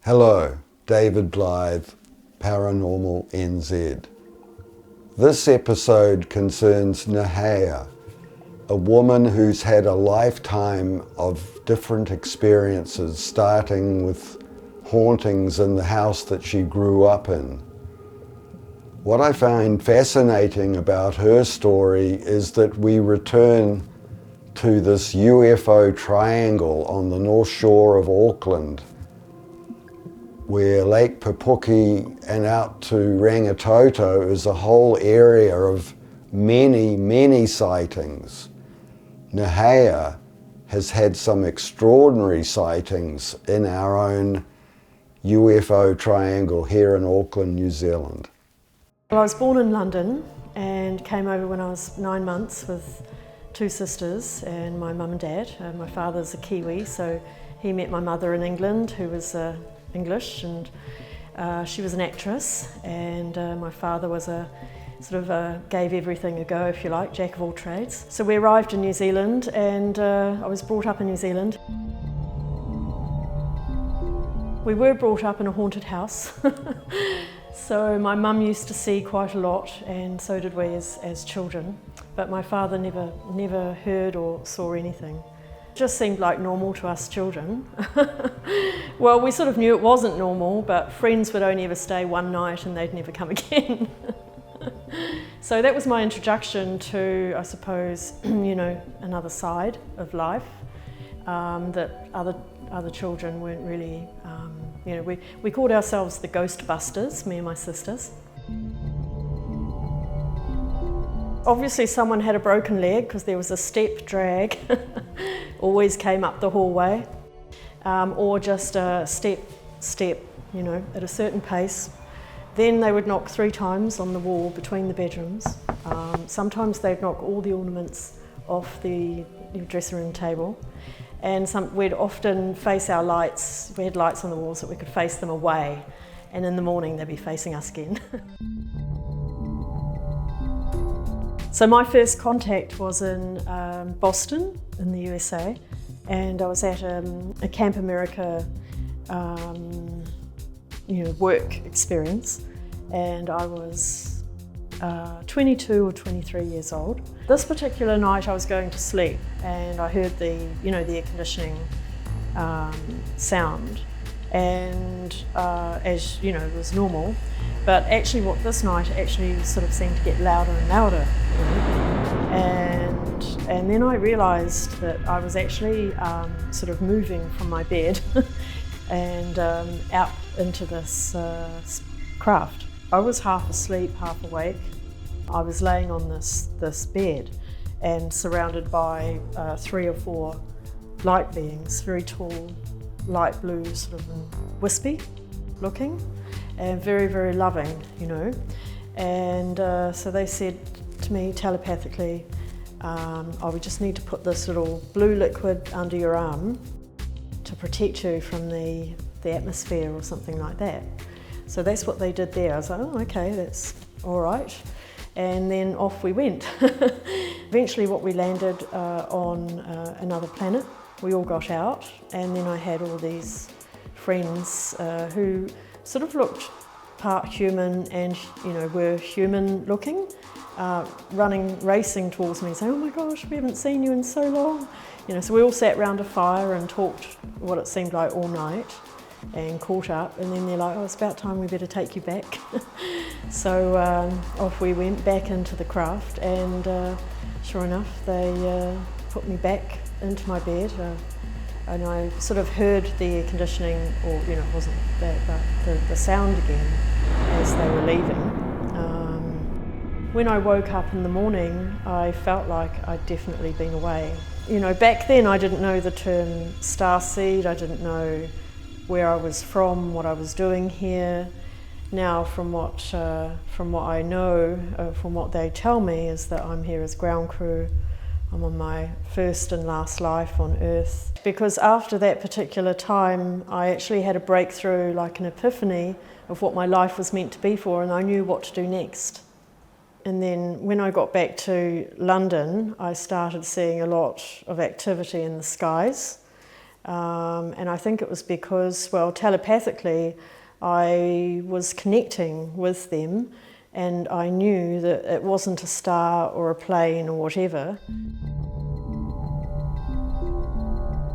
Hello, David Blythe, Paranormal NZ. This episode concerns Nahaia, a woman who's had a lifetime of different experiences, starting with hauntings in the house that she grew up in. What I find fascinating about her story is that we return to this UFO triangle on the north shore of Auckland, where Lake Papuki and out to Rangitoto is a whole area of many sightings. Nahaia has had some extraordinary sightings in our own UFO triangle here in Auckland, New Zealand. Well, I was born in London and came over when I was 9 months with two sisters and my mum and dad. My father's a Kiwi, so he met my mother in England, who was English, and she was an actress, and my father was gave everything a go, if you like, jack of all trades. So we arrived in New Zealand, and I was brought up in New Zealand. We were brought up in a haunted house, so my mum used to see quite a lot, and so did we as children, but my father never heard or saw anything. Just seemed like normal to us children. Well, we sort of knew it wasn't normal, but friends would only ever stay one night and they'd never come again. So that was my introduction to, I suppose, another side of life that other children weren't really, we called ourselves the Ghostbusters, me and my sisters. Obviously someone had a broken leg because there was a step drag, always came up the hallway, or just a step, at a certain pace. Then they would knock 3 times on the wall between the bedrooms. Sometimes they'd knock all the ornaments off the dressing room table, and we'd often face our lights. We had lights on the walls that we could face them away, and in the morning they'd be facing us again. So my first contact was in Boston in the USA, and I was at a Camp America work experience, and I was 22 or 23 years old. This particular night I was going to sleep and I heard the air conditioning sound, and as you know, it was normal. But actually this night actually sort of seemed to get louder and louder. And then I realised that I was actually sort of moving from my bed and out into this craft. I was half asleep, half awake. I was laying on this bed and surrounded by 3 or 4 light beings, very tall, light blue, sort of wispy looking, and very loving, And so they said to me telepathically, we just need to put this little blue liquid under your arm to protect you from the atmosphere or something like that. So that's what they did there. I was like, oh, okay, that's all right. And then off we went. Eventually we landed on another planet. We all got out, and then I had all these friends who sort of looked part human and were human looking, racing towards me saying, oh my gosh, we haven't seen you in so long. So we all sat round a fire and talked what it seemed like all night and caught up, and then they're like, oh, it's about time, we better take you back. So off we went back into the craft, and sure enough they put me back into my bed. And I sort of heard the air conditioning, or it wasn't that, but the sound again as they were leaving. When I woke up in the morning, I felt like I'd definitely been away. Back then I didn't know the term starseed, I didn't know where I was from, what I was doing here. Now from what I know, from what they tell me, is that I'm here as ground crew. I'm on my first and last life on Earth. Because after that particular time, I actually had a breakthrough, like an epiphany of what my life was meant to be for, and I knew what to do next. And then when I got back to London, I started seeing a lot of activity in the skies. And I think it was because, well, telepathically, I was connecting with them, and I knew that it wasn't a star or a plane or whatever.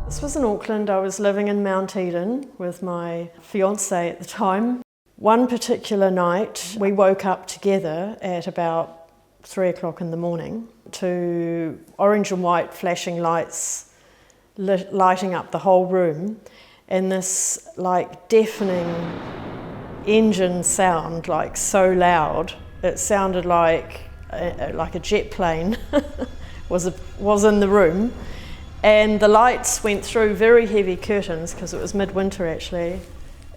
This was in Auckland. I was living in Mount Eden with my fiance at the time. One particular night, we woke up together at about 3 o'clock in the morning to orange and white flashing lights lighting up the whole room, and this like deafening engine sound, like so loud. It sounded like a jet plane was in the room, and the lights went through very heavy curtains because it was midwinter actually,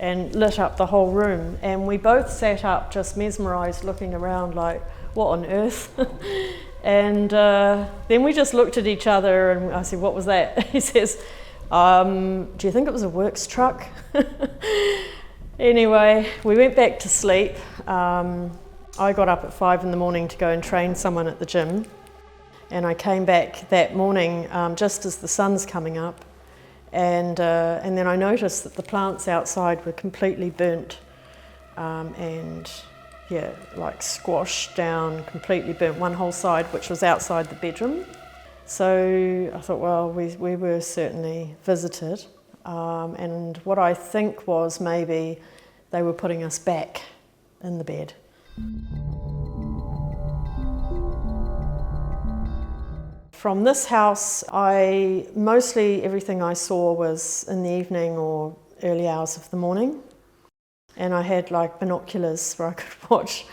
and lit up the whole room. And we both sat up just mesmerised, looking around like, what on earth? And then we just looked at each other, and I said, what was that? He says, do you think it was a works truck? Anyway, we went back to sleep. I got up at 5 in the morning to go and train someone at the gym, and I came back that morning just as the sun's coming up, and then I noticed that the plants outside were completely burnt, and yeah, like squashed down, completely burnt, one whole side, which was outside the bedroom. So I thought, well, we were certainly visited, and what I think was maybe they were putting us back in the bed. From this house, mostly everything I saw was in the evening or early hours of the morning. And I had like binoculars where I could watch,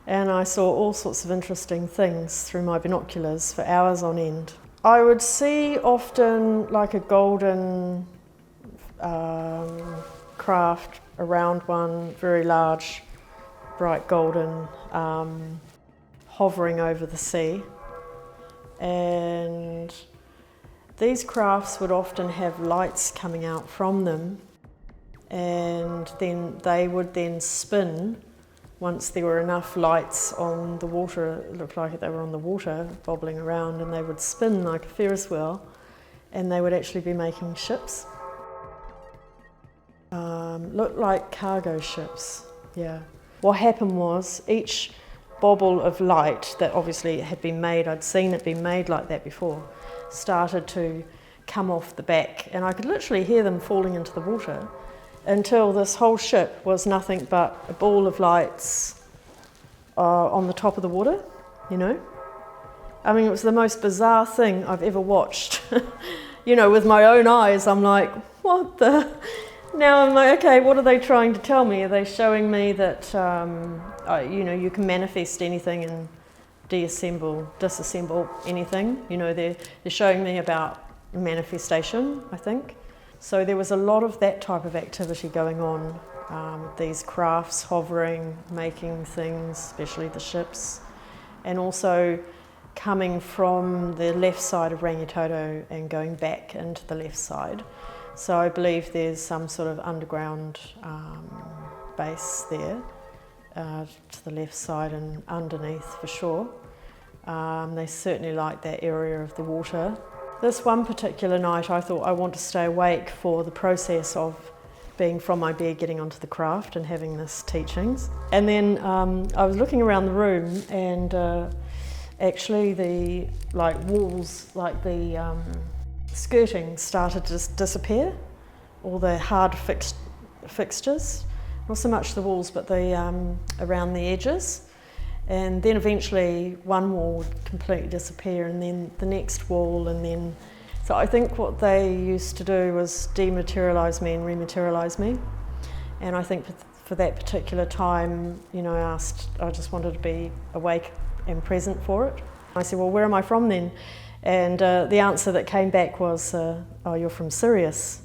and I saw all sorts of interesting things through my binoculars for hours on end. I would see often like a golden craft, a round one, very large, bright golden, hovering over the sea. And these crafts would often have lights coming out from them, and then they would then spin once there were enough lights on the water. It looked like they were on the water bobbling around, and they would spin like a Ferris wheel, and they would actually be making ships. Looked like cargo ships, yeah. What happened was each bobble of light that obviously had been made, I'd seen it being made like that before, started to come off the back, and I could literally hear them falling into the water, until this whole ship was nothing but a ball of lights on the top of the water, you know. I mean, it was the most bizarre thing I've ever watched. You know, with my own eyes, I'm like, what the? Now I'm like, okay, what are they trying to tell me? Are they showing me that, you know, you can manifest anything and disassemble anything? You know, they're showing me about manifestation, I think. So there was a lot of that type of activity going on, these crafts hovering, making things, especially the ships, and also coming from the left side of Rangitoto and going back into the left side. So I believe there's some sort of underground base there to the left side and underneath for sure. They certainly like that area of the water. This one particular night I thought I want to stay awake for the process of being from my bed, getting onto the craft and having this teachings. And then I was looking around the room, and actually the walls, the skirting started to disappear, all the hard fixtures, not so much the walls but the around the edges. And then eventually one wall would completely disappear, and then the next wall, and then... So I think what they used to do was dematerialise me and rematerialise me. And I think for that particular time, you know, I just wanted to be awake and present for it. I said, well, where am I from then? And the answer that came back was, oh, you're from Sirius.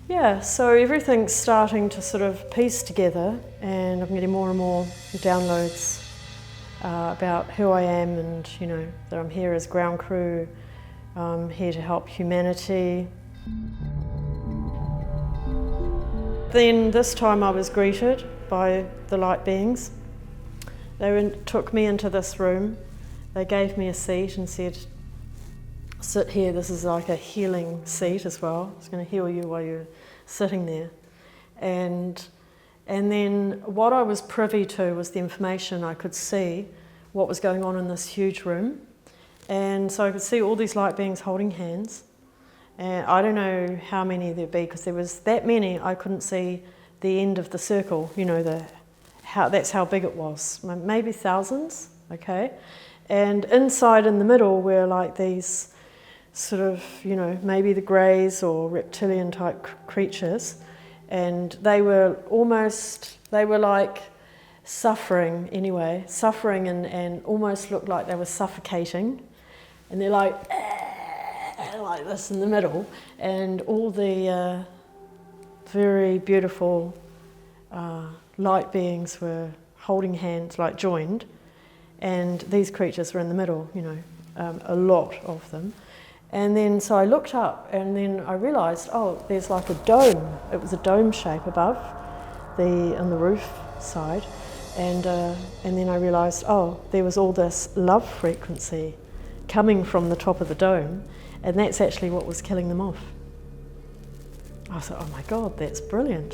Yeah, so everything's starting to sort of piece together, and I'm getting more and more downloads about who I am, and you know, that I'm here as ground crew, here to help humanity. Then this time I was greeted by the light beings. They took me into this room, they gave me a seat and said, sit here. This is like a healing seat as well. It's going to heal you while you're sitting there. And then what I was privy to was the information. I could see what was going on in this huge room. And so I could see all these light beings holding hands. And I don't know how many there'd be, because there was that many. I couldn't see the end of the circle, you know, that's how big it was. Maybe thousands, okay? And inside in the middle were like these sort of, you know, maybe the greys or reptilian type creatures. And they were like suffering anyway, suffering and almost looked like they were suffocating. And they're like this in the middle. And all the very beautiful light beings were holding hands, like joined. And these creatures were in the middle, you know, a lot of them. And then so I looked up, and then I realised, oh, there's like a dome. It was a dome shape above on the roof side. And then I realised, oh, there was all this love frequency coming from the top of the dome, and that's actually what was killing them off. I thought, oh my God, that's brilliant.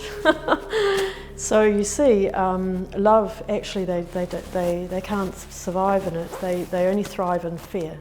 So you see, love, actually they can't survive in it. They only thrive in fear.